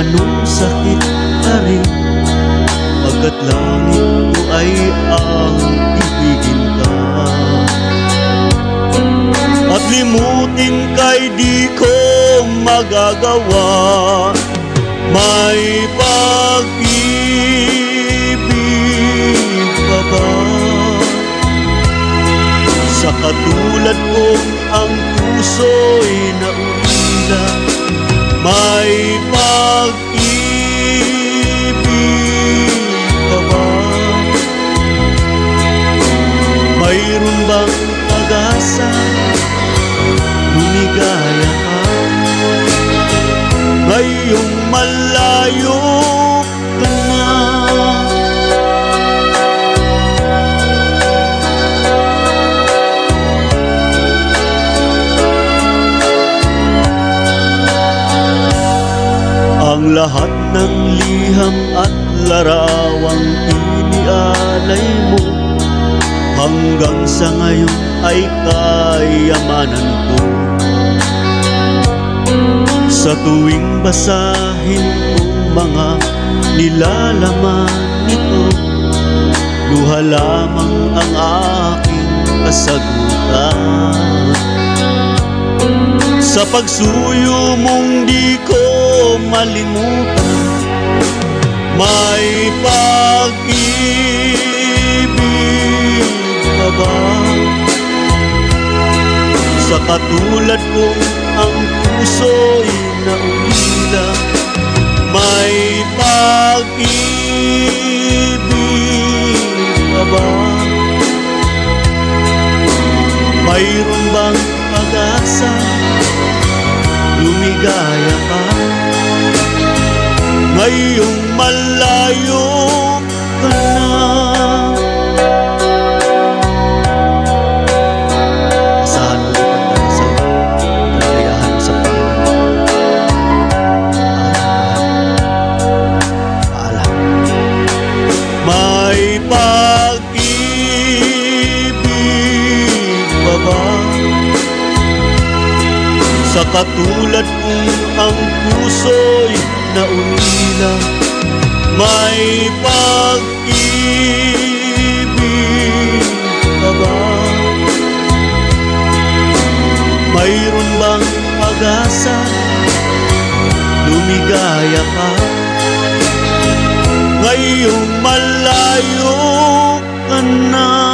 anong sakit ka rin, pagkat langit ko ay ang ibigin ka. At limutin ka'y di ko magagawa, may pag-ibig pa ba? Sa katulad kong ang puso'y naulila, may pag-ibig pa ba? Mayroon bang pag-asa, lumigaya ka, ngayong malayo ka na? Ang lahat ng liham at larawang inialay mo, hanggang sa ngayon ay kayamanan ko. Sa tuwing basahin kong mga nilalaman nito, luha lamang ang aking kasagutan. Sa pagsuyo mong di ko malimutan, may pag-ibig pa ba? Sa katulad kong ang puso'y naulila, may pag-ibig pa ba? Mayroon bang pag-asa, lumigaya ka, ngayong malayo ka na? Asahan mo ipagdarasal, kagayahan sa Panginoon. Paalam. May pag-ibig pa ba? Sa katulad kong ang puso'y naulila, may pag-ibig pa ba? Mayroon bang pag-asa, lumigaya ka, ngayong malayo ka na?